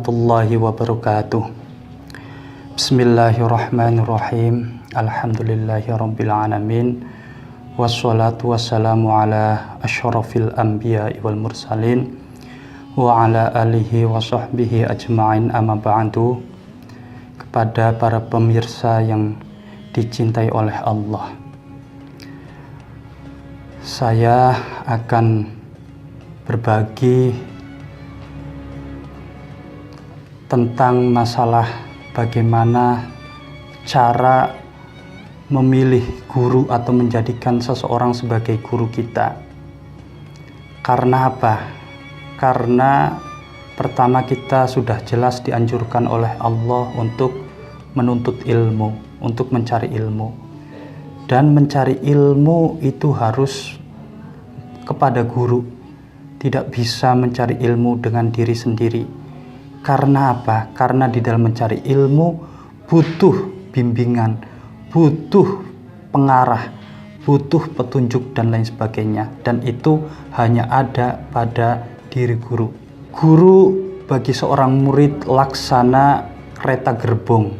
warahmatullahi wabarakatuh. Bismillahirrahmanirrahim. Alhamdulillahirabbil alamin. Wassalatu wassalamu ala asyrafil anbiya'i wal mursalin wa ala alihi wa sahbihi ajma'in, amma ba'du. Kepada para pemirsa yang dicintai oleh Allah, saya akan berbagi tentang masalah bagaimana cara memilih guru atau menjadikan seseorang sebagai guru kita. Karena apa? Karena pertama, kita sudah jelas dianjurkan oleh Allah untuk menuntut ilmu, untuk mencari ilmu. Dan mencari ilmu itu harus kepada guru. Tidak bisa mencari ilmu dengan diri sendiri. Karena apa? Karena di dalam mencari ilmu butuh bimbingan, butuh pengarah, butuh petunjuk dan lain sebagainya. Dan itu hanya ada pada diri guru. Guru bagi seorang murid laksana kereta gerbong.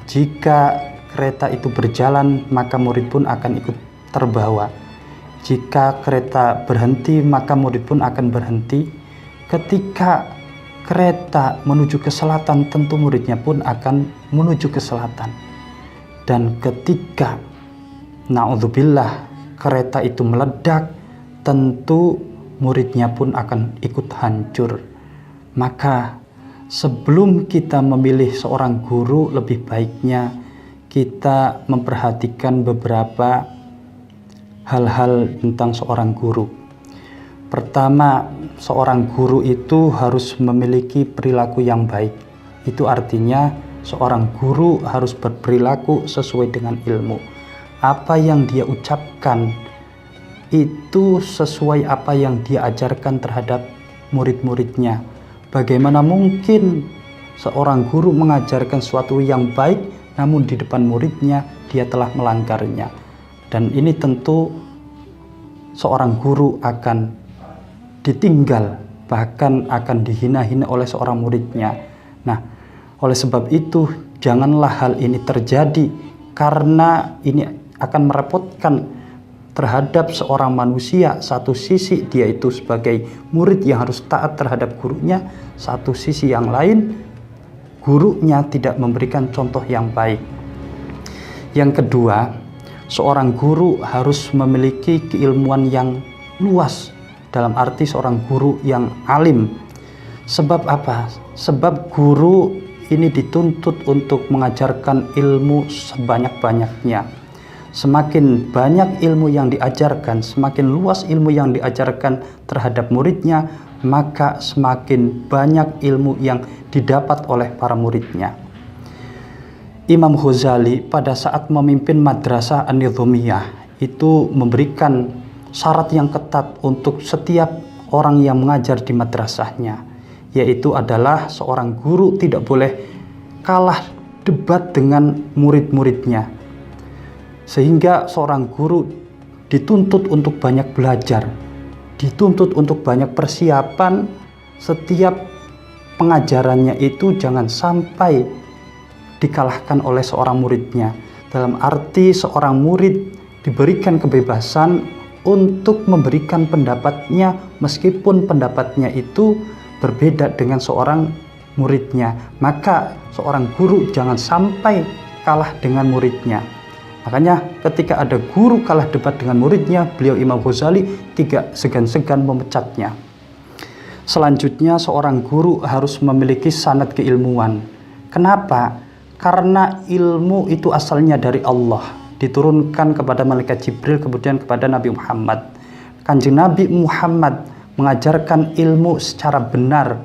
Jika kereta itu berjalan, maka murid pun akan ikut terbawa. Jika kereta berhenti, maka murid pun akan berhenti. Ketika kereta menuju ke selatan, tentu muridnya pun akan menuju ke selatan. Dan ketika na'udzubillah kereta itu meledak, tentu muridnya pun akan ikut hancur. Maka sebelum kita memilih seorang guru, lebih baiknya kita memperhatikan beberapa hal-hal tentang seorang guru. Pertama, seorang guru itu harus memiliki perilaku yang baik. Itu artinya seorang guru harus berperilaku sesuai dengan ilmu. Apa yang dia ucapkan itu sesuai apa yang dia ajarkan terhadap murid-muridnya. Bagaimana mungkin seorang guru mengajarkan sesuatu yang baik, namun di depan muridnya dia telah melanggarnya. Dan ini tentu seorang guru akan ditinggal, bahkan akan dihina-hina oleh seorang muridnya. Nah, oleh sebab itu janganlah hal ini terjadi, karena ini akan merepotkan terhadap seorang manusia. Satu sisi dia itu sebagai murid yang harus taat terhadap gurunya, satu sisi yang lain gurunya tidak memberikan contoh yang baik. Yang kedua, seorang guru harus memiliki keilmuan yang luas, dalam arti seorang guru yang alim. Sebab apa? Sebab guru ini dituntut untuk mengajarkan ilmu sebanyak-banyaknya. Semakin banyak ilmu yang diajarkan, semakin luas ilmu yang diajarkan terhadap muridnya, maka semakin banyak ilmu yang didapat oleh para muridnya. Imam Ghazali pada saat memimpin Madrasah An-Nizamiyah itu memberikan syarat yang ketat untuk setiap orang yang mengajar di madrasahnya, yaitu adalah seorang guru tidak boleh kalah debat dengan murid-muridnya. Sehingga seorang guru dituntut untuk banyak belajar, dituntut untuk banyak persiapan. Setiap pengajarannya itu jangan sampai dikalahkan oleh seorang muridnya. Dalam arti seorang murid diberikan kebebasan untuk memberikan pendapatnya, meskipun pendapatnya itu berbeda dengan seorang muridnya. Maka seorang guru jangan sampai kalah dengan muridnya. Makanya ketika ada guru kalah debat dengan muridnya, beliau Imam Ghazali tidak segan-segan memecatnya. Selanjutnya, seorang guru harus memiliki sanad keilmuan. Kenapa? Karena ilmu itu asalnya dari Allah, diturunkan kepada malaikat Jibril, kemudian kepada Nabi Muhammad. Kanjeng Nabi Muhammad mengajarkan ilmu secara benar.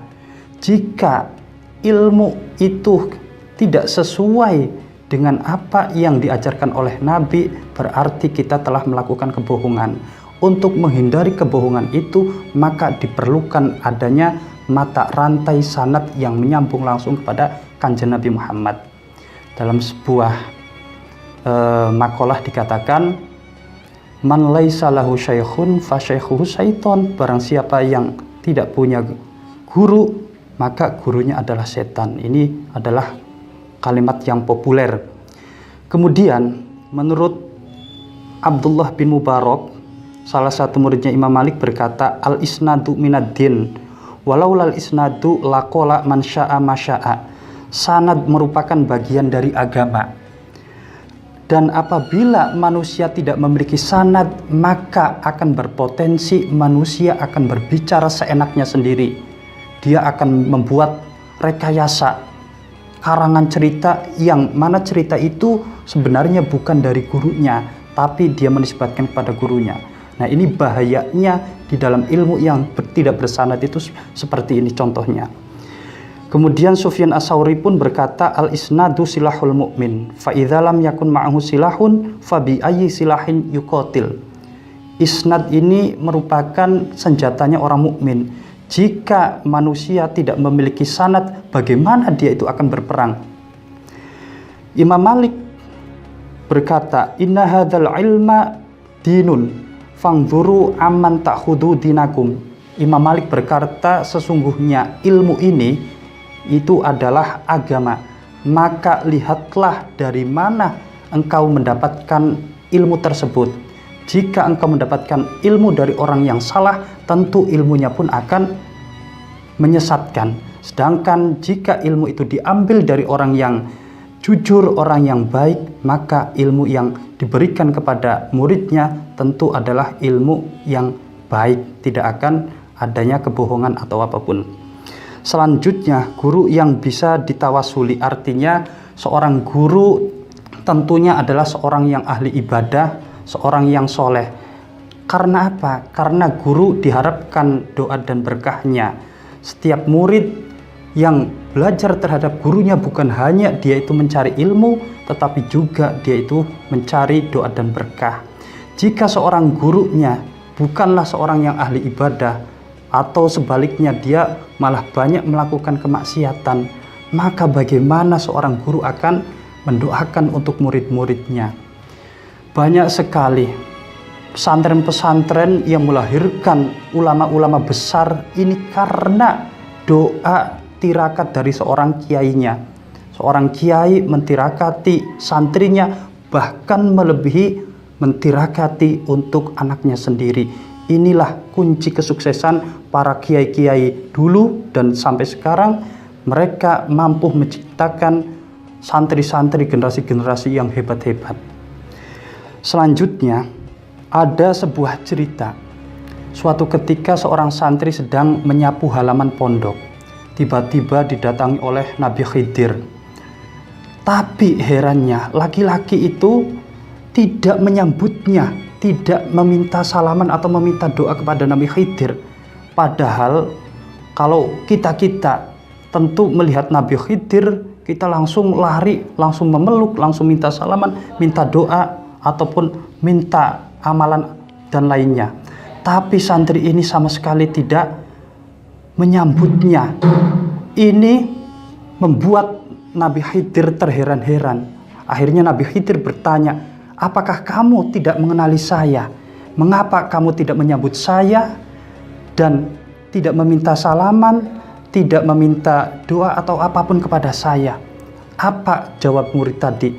Jika ilmu itu tidak sesuai dengan apa yang diajarkan oleh Nabi, berarti kita telah melakukan kebohongan. Untuk menghindari kebohongan itu, maka diperlukan adanya mata rantai sanad yang menyambung langsung kepada Kanjeng Nabi Muhammad. Dalam sebuah makalah dikatakan, man laisa lahu syaikhun fa syaikhuhu syaiton. Barang siapa yang tidak punya guru, maka gurunya adalah setan. Ini adalah kalimat yang populer. Kemudian menurut Abdullah bin Mubarak, salah satu muridnya Imam Malik, berkata, al-isnadu minad-din walaulal isnadu laqala man syaa masya'a. Sanad merupakan bagian dari agama. Dan apabila manusia tidak memiliki sanad, maka akan berpotensi manusia akan berbicara seenaknya sendiri. Dia akan membuat rekayasa, karangan cerita yang mana cerita itu sebenarnya bukan dari gurunya, tapi dia menisbatkan kepada gurunya. Nah, ini bahayanya di dalam ilmu yang tidak bersanad itu seperti ini contohnya. Kemudian Sufyan Ats-Tsauri pun berkata, al-isnadu silahul mu'min fa idza lam yakun ma'ahu silahun fa bi ayyi silahin yuqatil. Isnad ini merupakan senjatanya orang mukmin. Jika manusia tidak memiliki sanad, bagaimana dia itu akan berperang? Imam Malik berkata, inna hadzal ilma dinun fangzuru amman ta'khudhu dinakum. Imam Malik berkata, sesungguhnya ilmu ini itu adalah agama, maka lihatlah dari mana engkau mendapatkan ilmu tersebut. Jika engkau mendapatkan ilmu dari orang yang salah, tentu ilmunya pun akan menyesatkan. Sedangkan jika ilmu itu diambil dari orang yang jujur, orang yang baik, maka ilmu yang diberikan kepada muridnya tentu adalah ilmu yang baik, tidak akan adanya kebohongan atau apapun. Selanjutnya, guru yang bisa ditawasuli, artinya seorang guru tentunya adalah seorang yang ahli ibadah, seorang yang soleh. Karena apa? Karena guru diharapkan doa dan berkahnya. Setiap murid yang belajar terhadap gurunya bukan hanya dia itu mencari ilmu, tetapi juga dia itu mencari doa dan berkah. Jika seorang gurunya bukanlah seorang yang ahli ibadah, atau sebaliknya dia malah banyak melakukan kemaksiatan, maka bagaimana seorang guru akan mendoakan untuk murid-muridnya? Banyak sekali pesantren-pesantren yang melahirkan ulama-ulama besar ini karena doa tirakat dari seorang kiainya. Seorang kiai mentirakati santrinya, bahkan melebihi mentirakati untuk anaknya sendiri. Inilah kunci kesuksesan para kiai-kiai dulu dan sampai sekarang. Mereka mampu menciptakan santri-santri generasi-generasi yang hebat-hebat. Selanjutnya, ada sebuah cerita. Suatu ketika seorang santri sedang menyapu halaman pondok. Tiba-tiba didatangi oleh Nabi Khidir. Tapi herannya, laki-laki itu tidak menyambutnya, tidak meminta salaman atau meminta doa kepada Nabi Khidir. Padahal kalau kita tentu melihat Nabi Khidir, kita langsung lari, langsung memeluk, langsung minta salaman, minta doa, ataupun minta amalan dan lainnya. Tapi santri ini sama sekali tidak menyambutnya. Ini membuat Nabi Khidir terheran-heran. Akhirnya Nabi Khidir bertanya, apakah kamu tidak mengenali saya? Mengapa kamu tidak menyambut saya dan tidak meminta salaman, tidak meminta doa atau apapun kepada saya? Apa jawab murid tadi?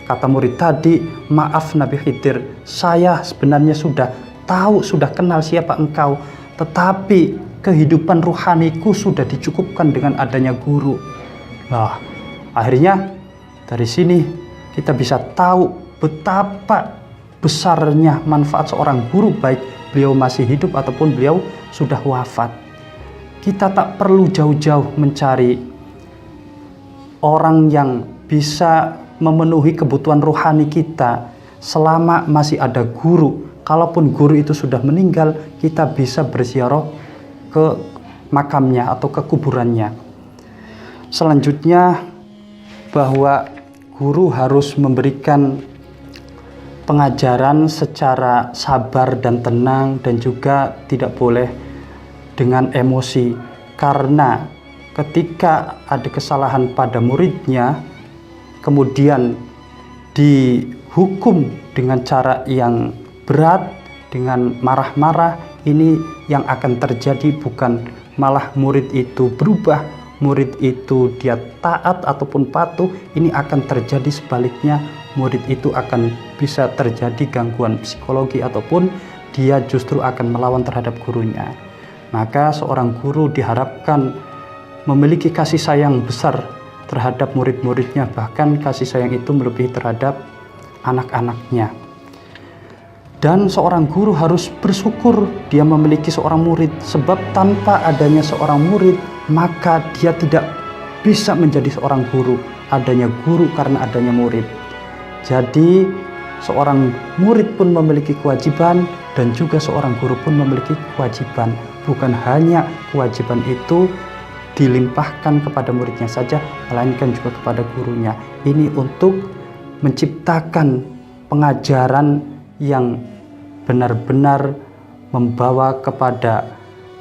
Kata murid tadi, maaf Nabi Khidir, saya sebenarnya sudah tahu, sudah kenal siapa engkau, tetapi kehidupan ruhaniku sudah dicukupkan dengan adanya guru. Nah, akhirnya dari sini kita bisa tahu betapa besarnya manfaat seorang guru, baik beliau masih hidup ataupun beliau sudah wafat. Kita tak perlu jauh-jauh mencari orang yang bisa memenuhi kebutuhan rohani kita selama masih ada guru. Kalaupun guru itu sudah meninggal, kita bisa berziarah ke makamnya atau ke kuburannya. Selanjutnya, bahwa guru harus memberikan pengajaran secara sabar dan tenang, dan juga tidak boleh dengan emosi, karena ketika ada kesalahan pada muridnya kemudian dihukum dengan cara yang berat, dengan marah-marah, ini yang akan terjadi bukan malah murid itu berubah, murid itu dia taat ataupun patuh, ini akan terjadi sebaliknya, murid itu akan bisa terjadi gangguan psikologi ataupun dia justru akan melawan terhadap gurunya. Maka seorang guru diharapkan memiliki kasih sayang besar terhadap murid-muridnya, bahkan kasih sayang itu melebihi terhadap anak-anaknya. Dan seorang guru harus bersyukur dia memiliki seorang murid, sebab tanpa adanya seorang murid maka dia tidak bisa menjadi seorang guru. Adanya guru karena adanya murid. Jadi seorang murid pun memiliki kewajiban dan juga seorang guru pun memiliki kewajiban. Bukan hanya kewajiban itu dilimpahkan kepada muridnya saja, melainkan juga kepada gurunya. Ini untuk menciptakan pengajaran yang benar-benar membawa kepada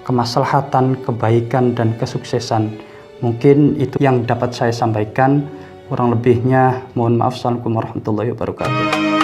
kemaslahatan, kebaikan, dan kesuksesan. Mungkin itu yang dapat saya sampaikan. Kurang lebihnya mohon maaf. Assalamualaikum warahmatullahi wabarakatuh.